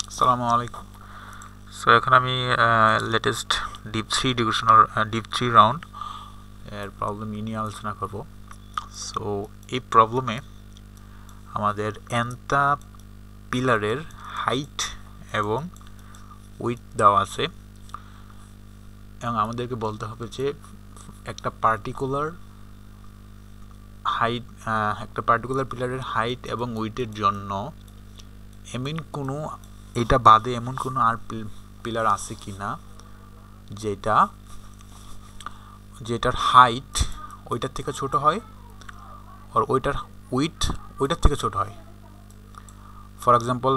আসসালামু আলাইকুম। সো এখন আমি লেটেস্ট ডিপ থ্রি রাউন্ড এর প্রবলেম নিয়ে আলোচনা করব। সো এই প্রবলেমে আমাদের এনটা পিলারের হাইট এবং উইথ দেওয়া আছে এবং আমাদেরকে বলতে হবে যে একটা পার্টিকুলার পিলারের হাইট এবং উইথের জন্য এটা বাদে এমন কোনো আর পিলার আছে কিনা যেটার হাইট ওইটার থেকে ছোট হয় আর ওইটার উইথ ওইটার থেকে ছোট হয়। ফর এক্সাম্পল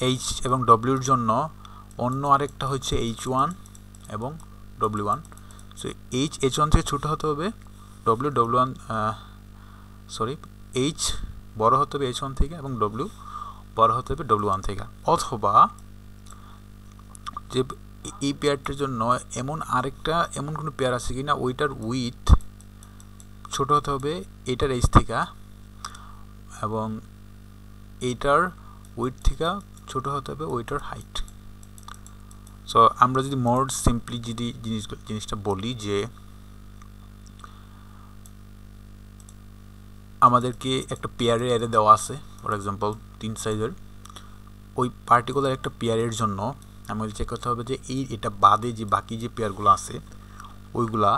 এইচ এবং ডব্লিউর জন্য অন্য আরেকটা হচ্ছে H1 এবং W1। সো H1 থেকে ছোট হতে হবে, এইচ বড় হতে হবে H1 থেকে এবং W বড় হতে হবে W1 থেকে। অথবা যে এই পেয়ারটার জন্য এমন কোনো পেয়ার আছে কিনা ওইটার উইথ ছোট হতে হবে এইটার এইচ থেকে এবং এইটার উইথ থেকে ছোট হতে হবে ওইটার হাইট। সো আমরা যদি মোর সিম্পলি যদি জিনিসটা বলি যে আমাদেরকে একটা পেয়ারের অ্যারে দেওয়া আছে, ফর এক্সাম্পল 3 সাইজের। ওই পার্টিকুলার একটা পেয়ারের জন্য আমাদের চেক করতে হবে যে এটা বাদে যে বাকি যে পেয়ারগুলো আছে ওইগুলা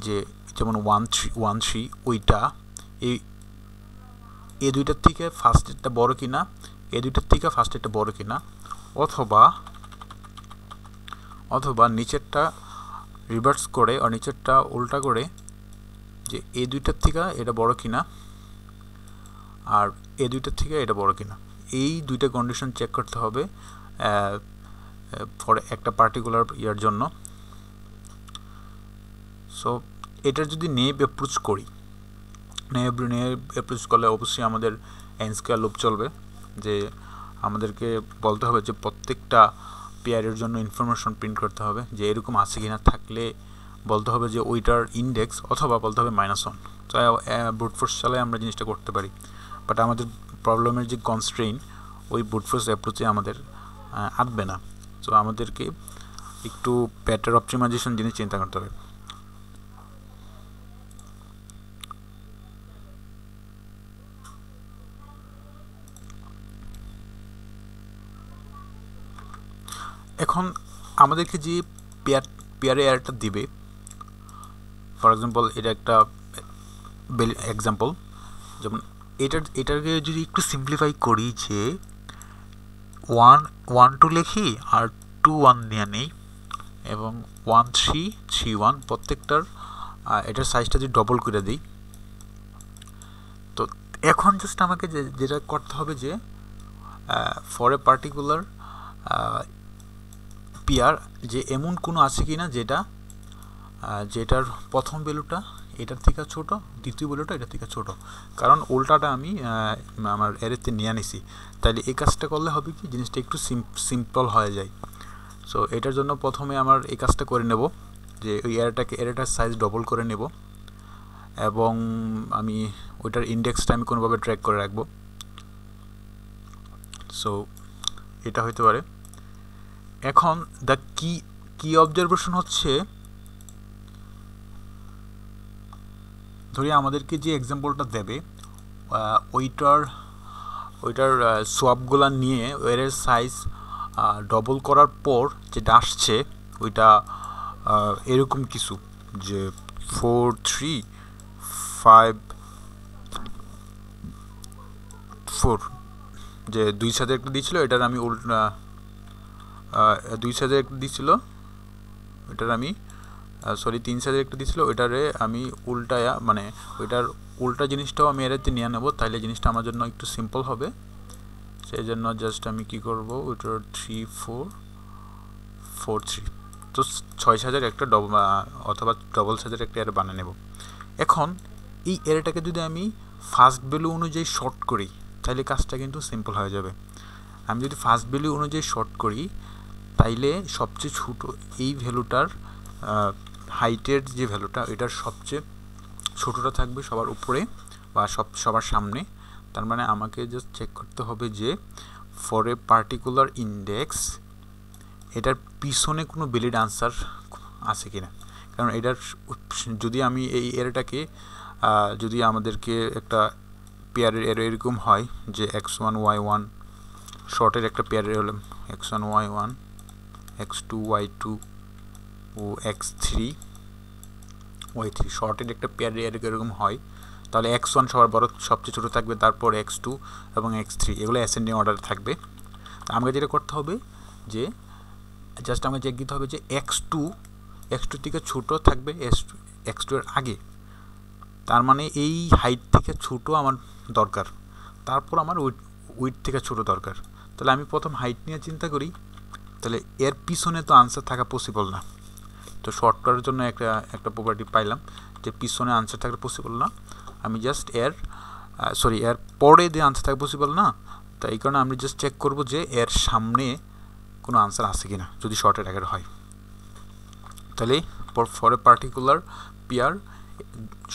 যে যেমন 1 3 ওইটা এই দুইটার থেকে ফার্স্টেরটা বড় কিনা, এই দুইটার থেকে ফার্স্টেরটা বড় কিনা, অথবা নিচেরটা রিভার্স করে আর নিচেরটা উল্টা করে যে এই দুইটার থেকে এটা বড় কিনা আর এই দুইটার থেকে এটা বড় কিনা। এই দুইটা কন্ডিশন চেক করতে হবে ফর একটা পার্টিকুলার ইয়ার জন্য। সো এটার যদি নেব অ্যাপ্রোচ করি, নেব অ্যাপ্রোচ করলে অবশ্যই আমাদের এন স্কয়ার লুপ চলবে। যে আমাদেরকে বলতে হবে যে প্রত্যেকটা পেয়ারের জন্য ইনফরমেশন প্রিন্ট করতে হবে যে এরকম আছে কিনা, থাকলে বলতে হবে যে ওইটার ইন্ডেক্স, অথবা বলতে হবে -1। তো ব্রুট ফোর্স চালায় আমরা জিনিসটা করতে পারি, বাট আমাদের প্রবলেমের যে কনস্ট্রেইন ওই ব্রুট ফোর্স অ্যাপ্রোচে আমাদের আসবে না। সো আমাদেরকে একটু প্যাটার্ন অপটিমাইজেশন জিনিস চিন্তা করতে হবে। এখন আমাদেরকে যে পেয়ারে অ্যারেটা দিবে, ফর এক্সাম্পল এটা একটা এক্সাম্পল, যেমন এটাকে যদি একটু সিম্পলিফাই করি যে 1 1 2 লিখি আর 2 1 নিয়ে নেই এবং 1 3 3 1 প্রত্যেকটার এটার সাইজটা যদি ডবল করে দিই, তো এখন জাস্ট আমাকে যেটা করতে হবে যে ফর এ পার্টিকুলার পেয়ার যে এমন কোনো আছে কিনা যেটার প্রথম ভ্যালুটা এটার থেকে ছোট, দ্বিতীয় ভ্যালুটা এটার থেকে ছোট। কারণ উল্টাটা আমি আমার অ্যারেতে নিয়ে নিছি, তাইলে এই কাজটা করলে হবে কি জিনিসটা একটু সিম্পল হয়ে যায়। সো এটার জন্য প্রথমে আমার এই কাজটা করে নেব যে ওই অ্যারেটার সাইজ ডবল করে নেব এবং আমি ওইটার ইন্ডেক্সটা আমি কোনোভাবে ট্র্যাক করে রাখবো। সো এটা হইতে পারে। এখন দ্য কি অবজারভেশন হচ্ছে, ধরি আমাদেরকে যে এক্সাম্পলটা দেবে ওইটার সোয়াপগুলা নিয়ে এর সাইজ ডবল করার পর যেটা আসছে ওইটা এরকম কিছু যে 4 3 5 4 যে 2 সাথে একটা দিয়েছিল, এটার আমি 2 সাথে একটা দিয়েছিল, এটার আমি 3 সাইজের একটা দিয়েছিল, ওইটারে আমি উল্টায়া মানে ওইটার উল্টা জিনিসটাও আমি এরাতে নিয়ে নেব, তাইলে জিনিসটা আমার জন্য একটু সিম্পল হবে। সেই জন্য জাস্ট আমি কি করব, ওইটার 3 4 4 3, তো 6 সাইজের একটা অথবা ডবল সাইজের একটা এর বানিয়ে নেব। এখন এই এরটাকে যদি আমি ফার্স্ট ভ্যালু অনুযায়ী শর্ট করি তাহলে কাজটা কিন্তু সিম্পল হয়ে যাবে। আমি যদি ফার্স্ট ভ্যালু অনুযায়ী শর্ট করি তাইলে সবচেয়ে ছোট এই ভ্যালুটার হাইটের যে ভ্যালুটা এটার সবচেয়ে ছোটোটা থাকবে সবার উপরে বা সবার সামনে। তার মানে আমাকে জাস্ট চেক করতে হবে যে ফর এ পার্টিকুলার ইন্ডেক্স এটার পিছনে কোনো ভ্যালিড আনসার আছে কিনা। কারণ এটার যদি আমি এই এরটাকে যদি আমাদেরকে একটা পেয়ারের এর এরকম হয় যে x1 y1 শর্টের একটা পেয়ারের হলো x1 y1 x2 y2 ও x3 y3 শর্টের একটা পেয়ারের এরকম হয়, তাহলে x1 সবার বড় সবচেয়ে ছোটো থাকবে, তারপর x2 এবং x3 এগুলো অ্যাসেন্ডিং অর্ডারে থাকবে। আমাকে যেটা করতে হবে যে জাস্ট আমাকে চেক দিতে হবে যে x2 থেকে ছোটো থাকবে x2 এর আগে, তার মানে এই হাইট থেকে ছোটো আমার দরকার, তারপর আমার উইডথ থেকে ছোটো দরকার। তাহলে আমি প্রথম হাইট নিয়ে চিন্তা করি, তাহলে এর পিছনে তো আনসার থাকা পসিবল না। তো শর্ট করার জন্য একটা প্রপার্টি পাইলাম যে পিছনে আনসার থাকা পসিবল না, আমি জাস্ট এর পরে যে আনসার থাকা পসিবল না, তাই এই কারণে আমি জাস্ট চেক করব যে এর সামনে কোনো আনসার আছে কিনা যদি শর্টের আগের হয়। তাহলে for a particular pair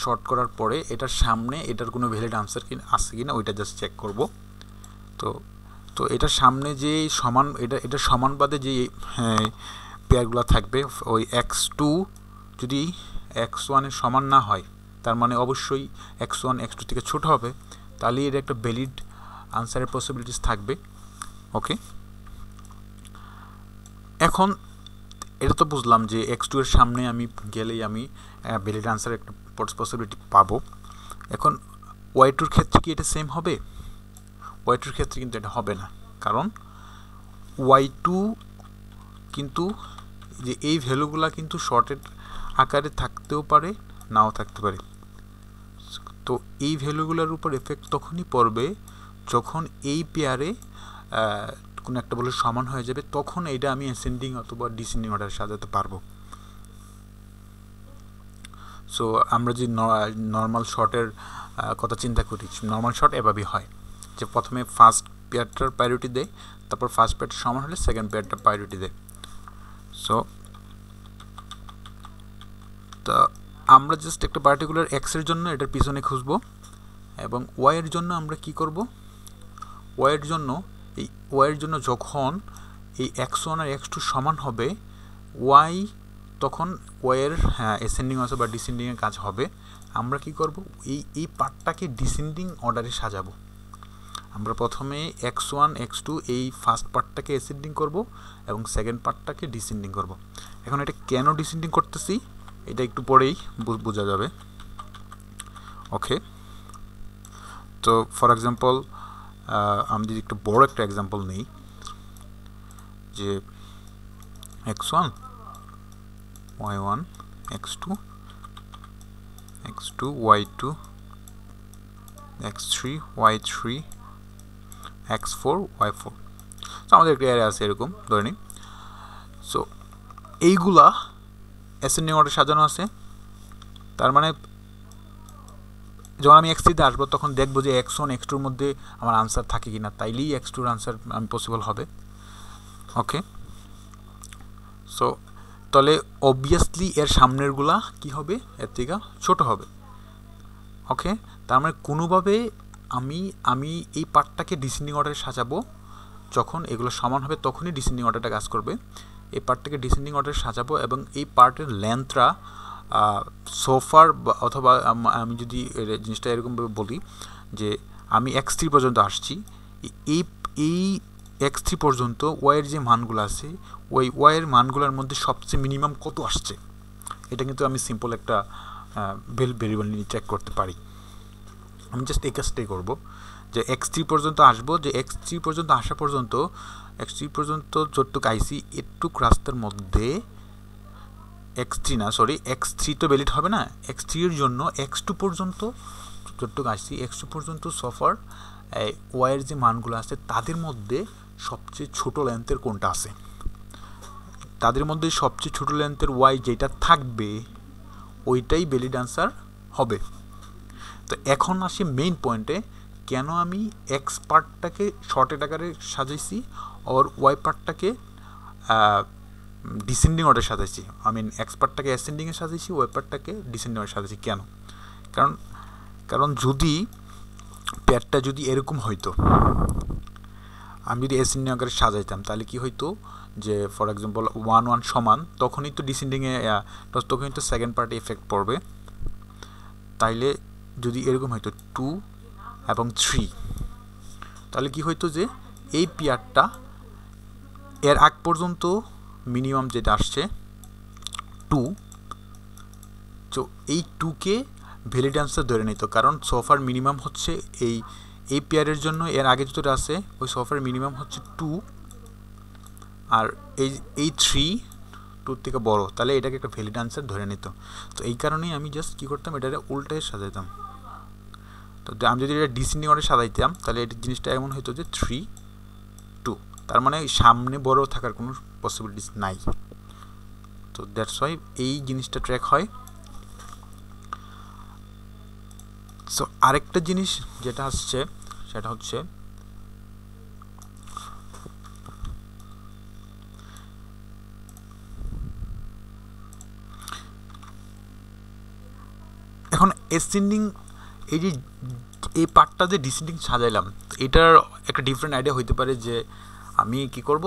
short করার পরে এটার সামনে এটার কোনো ভ্যালিড আনসার আছে কিনা ওইটা জাস্ট চেক করব। তো এটার সামনে যে সমান এটা সমানবাদে যে পেয়ারগুলো থাকবে, ওই x2 যদি x1 এর সমান না হয় তার মানে অবশ্যই x1 x2 থেকে ছোট হবে, তাহলে এর একটা ভ্যালিড আনসারের পসিবিলিটিস থাকবে। ওকে, এখন এটা তো বুঝলাম যে x2 এর সামনে আমি গেলেই আমি ভ্যালিড আনসারের একটা পসিবিলিটি পাবো। এখন y2 এর ক্ষেত্রে কি এটা সেম হবে? y2 এর ক্ষেত্রে কিন্তু এটা হবে না, কারণ y2 কিন্তু যে এই ভ্যালুগুলা কিন্তু শর্টেড আকারে থাকতেও পারে নাও থাকতে পারে। তো এই ভ্যালুগুলোর উপর এফেক্ট তখনই পড়বে যখন এই পেয়ারে কোনো একটা ভ্যালু সমান হয়ে যাবে, তখন এটা আমি অ্যাসেন্ডিং অথবা ডিসেন্ডিং অর্ডারে সাজাতে পারবো। সো আমরা যে নর্মাল শর্টের কথা চিন্তা করি, নর্মাল শর্ট এভাবেই হয় যে প্রথমে ফার্স্ট পেয়ারটার প্রায়োরিটি দেয়, তারপর ফার্স্ট পেয়ারটা সমান হলে সেকেন্ড পেয়ারটার প্রায়োরিটি দেয়। সো তো আমরা জাস্ট একটা পার্টিকুলার এক্সের জন্য এটার পিছনে খুঁজবো, এবং ওয়াইয়ের জন্য আমরা কি করব, ওয়াইয়ের জন্য যখন এই x1 আর x2 সমান হবে ওয়াই, তখন ওয়াইয়ের অ্যাসেন্ডিং আছে বা ডিসেন্ডিংয়ের কাজ হবে। আমরা কি করব, এই পার্টটাকে ডিসেন্ডিং অর্ডারে সাজাবো। আমরা প্রথমে x1 x2 এই ফার্স্ট পার্টটাকে অ্যাসেন্ডিং করব এবং সেকেন্ড পার্টটাকে ডিসেন্ডিং করব। এখন এটা কেন ডিসেন্ডিং করতেছি এটা একটু পরেই বোঝা যাবে। ওকে, তো ফর এক্সাম্পল আমি যদি একটু বড় একটা এক্সাম্পল নিই, যে x1 y1 x2 y2 x3 y3 x4 y4, তো আমাদের একটা অ্যারে আছে এরকম ধরে নিই। সো এইগুলা অ্যাসেন্ডিং অর্ডারে সাজানো আছে, তার মানে যখন আমি x3-তে আসবো তখন দেখবো যে x1 x2 এর মধ্যে আমার আনসার থাকে কিনা, তাইলেই x2 এর আনসার আমি পসিবল হবে। ওকে, সো তাহলে অবভিয়াসলি এর সামনেরগুলা কি হবে, এর থেকে ছোট হবে। ওকে, তার মানে কোনোভাবে আমি এই পার্টটাকে ডিসেন্ডিং অর্ডারে সাজাবো, যখন এগুলো সমান হবে তখনই ডিসেন্ডিং অর্ডারটা কাজ করবে। এই পার্টটাকে ডিসেন্ডিং অর্ডারে সাজাবো এবং এই পার্টের লেন্থটা সোফার অথবা আমি যদি জিনিসটা এরকমভাবে বলি যে আমি x3 পর্যন্ত আসছি, এই x3 পর্যন্ত ওয়াইয়ের যে মানগুলো আছে ওই ওয়াইয়ের মানগুলোর মধ্যে সবচেয়ে মিনিমাম কত আসছে, এটা কিন্তু আমি সিম্পল একটা ভেরিয়েবল নিয়ে চেক করতে পারি। আমি জাস্ট এই কাজটাই করবো যে x3 পর্যন্ত আসবো, যে x3 পর্যন্ত আসা পর্যন্ত যতটুকু আইসি এটুক রাস্তার মধ্যে x3 তো ভ্যালিড হবে না, x3 এর জন্য x2 পর্যন্ত যতটুকু আসছি x2 পর্যন্ত সফার ওয়াইয়ের যে মানগুলো আছে তাদের মধ্যে সবচেয়ে ছোট লেন্থের কোনটা আছে, তাদের মধ্যে সবচেয়ে ছোট লেন্থের ওয়াই যেটা থাকবে ওইটাই ভ্যালিড আনসার হবে। তো এখন আসি মেইন পয়েন্টে, কেন আমি এক্স পার্টটাকে শর্টেড আকারে সাজাইছি আর ওয়াই পার্টটাকে ডিসেন্ডিং অর্ডারে সাজাইছি, এক্স পার্টটাকে অ্যাসেন্ডিংয়ে সাজাইছি, ওয়াই পার্টটাকে ডিসেন্ডিং অর্ডারে সাজাইছি। কেন? কারণ যদি পেয়ারটা যদি এরকম হইতো, আমি যদি অ্যাসেন্ডিং আকারে সাজাইতাম তাহলে কি হইতো যে ফর এক্সাম্পল 1 1 সমান, তখনই তো ডিসেন্ডিংয়ে তখনই তো সেকেন্ড পার্টে এফেক্ট পড়বে। তাইলে যদি এরকম হইতো 2 এবং 3, তাহলে কি হইতো যে এই পেয়ারটা এর আগ পর্যন্ত মিনিমাম যেটা আসছে 2, তো এই 2কে ভ্যালিড অ্যান্সার ধরে নিত, কারণ সোফার মিনিমাম হচ্ছে এই পেয়ারের জন্য এর আগে যেটা আছে ওই সোফার মিনিমাম হচ্ছে 2, আর এই 3 2 থেকে বড়, তাহলে এটাকে একটা ভ্যালিড অ্যান্সার ধরে নিত। তো এই কারণেই আমি জাস্ট কী করতাম, এটাকে উল্টায় সাজাইতাম। তো আমি যদি এটা ডিসেন্ডিং অর্ডারে সাজাইতাম তাহলে এই জিনিসটা এমন হতো যে 3 2, তার মানে সামনে বড় থাকার কোনো পসিবিলিটিস নাই। তো দ্যাটস ওয়াই এই জিনিসটা ট্র্যাক হয়। সো আরেকটা জিনিস যেটা আসছে সেটা হচ্ছে এখন অ্যাসেন্ডিং, এই পার্টটা যে ডিসেন্ডিং সাজাইলাম, এটার একটা ডিফারেন্ট আইডিয়া হইতে পারে যে আমি কি করব,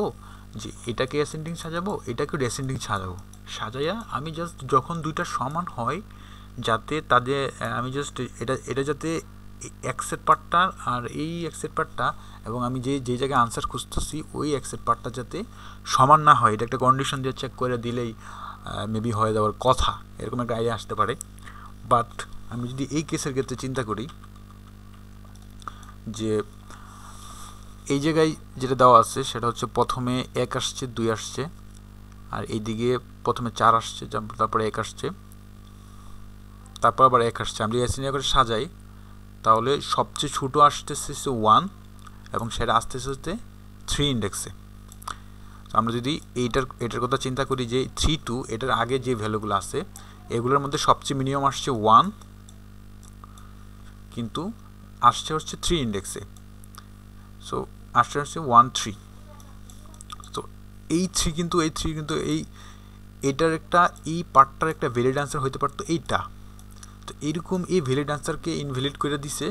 যে এটাকে অ্যাসেন্ডিং সাজাবো, এটাকে ডেসেন্ডিং সাজাবো। সাজাইয়া আমি জাস্ট যখন দুইটা সমান হয়, যাতে তাদের আমি জাস্ট এটা যাতে এক্সের পার্টটা আর এই এক্সের পার্টটা এবং আমি যে জায়গায় আনসার খুঁজতেছি ওই এক্সের পার্টটা যাতে সমান না হয়, এটা একটা কন্ডিশন দিয়ে চেক করে দিলেই মেবি হয়ে যাওয়ার কথা, এরকম একটা আইডিয়া আসতে পারে। বাট আমি যদি এই কেসের ক্ষেত্রে চিন্তা করি যে এই জায়গায় যেটা দেওয়া আছে সেটা হচ্ছে প্রথমে 1 আসছে, 2 আসছে, আর এইদিকে প্রথমে 4 আসছে, তারপরে 1 আসছে, তারপর আবার 1 আসছে। আমি অ্যাসেন্ডিং করে সাজাই তাহলে সবচেয়ে ছোটো আসতেছে 1 এবং সেটা আস্তে আস্তে 3 ইন্ডেক্সে। তো আমরা যদি এটার কথা চিন্তা করি যে 3 2, এটার আগে যে ভ্যালুগুলো আছে এগুলোর মধ্যে সবচেয়ে মিনিমাম আসছে 1, কিন্তু আসছে হচ্ছে 3 ইন্ডেক্সে। সো আসছে হচ্ছে 1 3। তো এই 3 কিন্তু এটার একটা এই পার্টটার একটা ভ্যালিড অ্যান্সার হইতে পারতো এইটা। তো এইরকম এই ভ্যালিড অ্যান্সারকে ইনভ্যালিড করে দিছে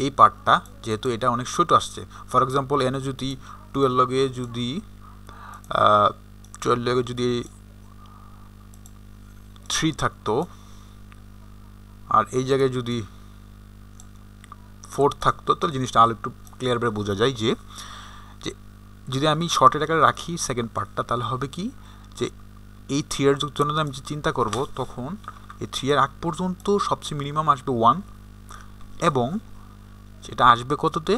এই পার্টটা, যেহেতু এটা অনেক ছোটো আসছে। ফর এক্সাম্পল এনে যদি 12 লগে যদি 3 থাকতো আর এই জায়গায় যদি 4 থাকতো, তো জিনিসটা আরও একটু ক্লিয়ারভাবে বোঝা যায় যে যদি আমি শর্টের আকারে রাখি সেকেন্ড পার্টটা, তাহলে হবে কি যে এই 3 এর জন্য আমি যে চিন্তা করব, তখন এই 3 এর আগ পর্যন্ত সবচেয়ে মিনিমাম আসবে 1, এবং সেটা আসবে কততে,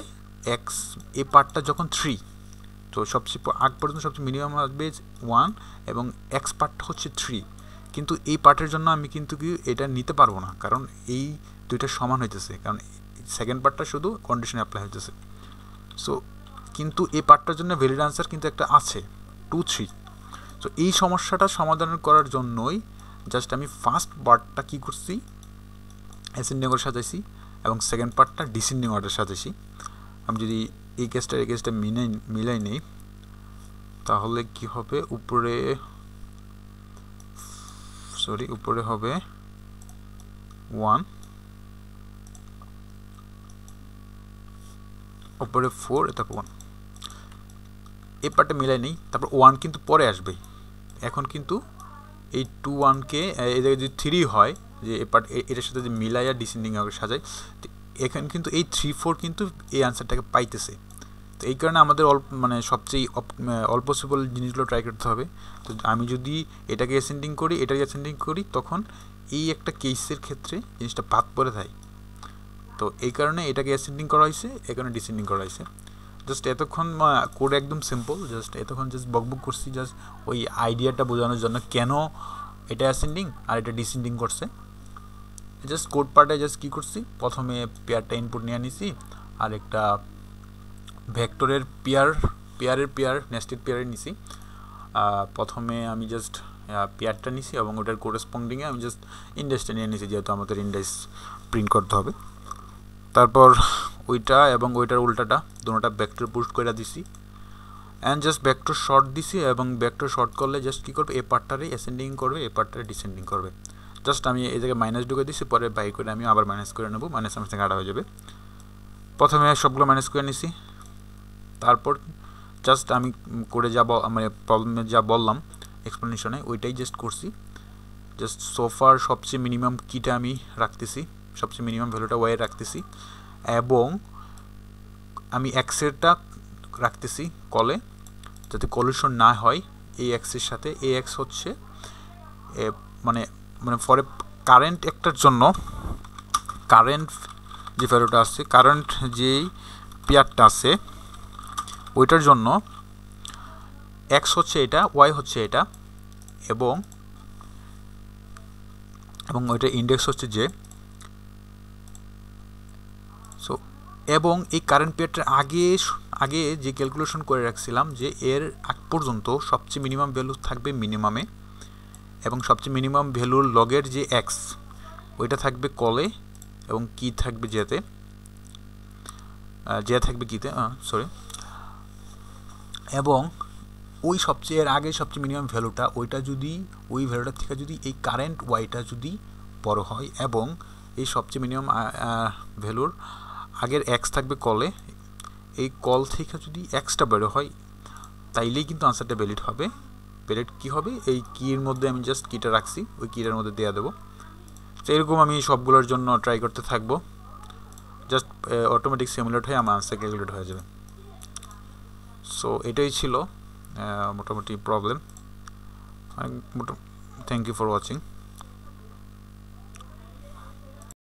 এক্স এই পার্টটা যখন 3, তো সবচেয়ে আগ পর্যন্ত সবচেয়ে মিনিমাম আসবে 1 এবং এক্স পার্টটা হচ্ছে 3। কিন্তু এই পার্টের জন্য আমি কিন্তু কি এটা নিতে পারবো না, কারণ এই দুইটা সমান হইতেছে, কারণ সেকেন্ড পার্টটা শুধু কন্ডিশনে অ্যাপ্লাই হইতেছে। সো কিন্তু এই পার্টটার জন্য ভ্যালিড আনসার কিন্তু একটা আছে 2 3। সো এই সমস্যাটা সমাধান করার জন্যই জাস্ট আমি ফার্স্ট পার্টটা কী করছি, অ্যাসেন্ডিং অর্ডার সাজাইছি এবং সেকেন্ড পার্টটা ডিসেন্ডিং অর্ডার সাজাইছি। আমি যদি এই কেসটা মিলাই নেই তাহলে কি হবে, উপরে হবে 1, উপরে 4, তারপর 1। এই পার্টটা মিলাই নেই, তারপর 1 কিন্তু পরে আসবে। এখন কিন্তু এই 2 1কে এই জায়গায় যদি 3 হয়, যে এই পার্ট এটার সাথে যে মিলাইয়া ডিসেন্ডিং আগে সাজায়, এখানে কিন্তু এই 3 4 কিন্তু এই আনসারটাকে পাইতেছে। তো এই কারণে আমাদের সবচেয়ে অল পসিবল জিনিসগুলো ট্রাই করতে হবে। তো আমি যদি এটাকে অ্যাসেন্ডিং করি তখন এই একটা কেসের ক্ষেত্রে জিনিসটা বাদ পড়ে যায়। তো এই কারণে এটাকে অ্যাসেন্ডিং করা হয়েছে, এখানে ডিসেন্ডিং করা হয়েছে। জাস্ট এতক্ষণ কোড একদম সিম্পল, এতক্ষণ বকবক করছি জাস্ট ওই আইডিয়াটা বোঝানোর জন্য কেন এটা অ্যাসেন্ডিং আর এটা ডিসেন্ডিং করছে। জাস্ট কোড পার্টে কী করছি, প্রথমে পেয়ারটা ইনপুট নিয়ে নিছি আর একটা ভেক্টরের পেয়ার নেস্টেড পেয়ারে নিছি। প্রথমে আমি জাস্ট পেয়ারটা নিছি এবং ওটার কোরেসপন্ডিংয়ে আমি জাস্ট ইন্ডেক্সটা নিয়ে নিছি, যেহেতু আমাদের ইন্ডেক্স প্রিন্ট করতে হবে। তারপর ওইটা এবং ওইটার উল্টাটা দুটোটা ভেক্টর পুশ করে দিছি অ্যান্ড জাস্ট ভেক্টর শর্ট দিছি, এবং ভেক্টর শর্ট করলে জাস্ট কী করবে, এই পার্টটারে অ্যাসেন্ডিং করবে, এই পার্টটারে ডিসেন্ডিং করবে। জাস্ট আমি এই জায়গায় মাইনাস ঢুকে দিছি, পরে বাই করে আমি আবার মাইনাস করে নেবো, মাইনাস আমার থেকে আড়া হয়ে যাবে। প্রথমে সবগুলো মাইনাস করে নিছি, তারপর জাস্ট আমি করে যাব মানে প্রবলেমে যা বললাম এক্সপ্লেনেশনে ওইটাই জাস্ট করছি। জাস্ট সোফার সবচেয়ে মিনিমাম কিটা আমি রাখতেছি, সবচেয়ে মিনিমাম ভ্যালুটা ওয়াই রাখতেছি, এবং আমি এক্সেরটা রাখতেছি কলে, যাতে কলিশন না হয় এই এক্সের সাথে। এই এক্স হচ্ছে মানে মানে ফরে কারেন্ট একটার জন্য কারেন্ট যে ভ্যালুটা আছে, কারেন্ট যেই পেয়ারটা আছে ওইটার জন্য এক্স হচ্ছে এটা, ওয়াই হচ্ছে এটা, এবং ওইটা ইন্ডেক্স হচ্ছে যে। সো এবং এই কারেন্ট পেয়ারটার আগে যে ক্যালকুলেশন করে রাখছিলাম যে এর আগ পর্যন্ত সবচেয়ে মিনিমাম ভ্যালু থাকবে মিনিমামে, এবং সবচেয়ে মিনিমাম ভ্যালুর লগের যে এক্স ওইটা থাকবে কলে, এবং কি থাকবে যেতে, যে থাকবে কিতে, সরি। এবং ওই সবচেয়ে আগে সবচেয়ে মিনিমাম ভ্যালুটা ওইটা যদি ওই ভ্যালুটার থেকে যদি এই কারেন্ট ওয়াইটা যদি বড় হয়, এবং এই সবচেয়ে মিনিমাম ভ্যালুর আগের এক্স থাকবে কলে, এই কল থেকে যদি এক্সটা বড় হয় তাইলেই কিন্তু আনসারটা ভ্যালিড হবে। ভ্যালিড কী হবে, এই কির মধ্যে আমি জাস্ট কিটা রাখছি, ওই কিটার মধ্যে দেওয়া দেবো। তো এরকম আমি সবগুলোর জন্য ট্রাই করতে থাকবো, জাস্ট অটোমেটিক সিমুলেট হয়ে আমার আনসার ক্যালকুলেট হয়ে যাবে। সো এটাই ছিল মোটামুটি problem. Thank you for watching.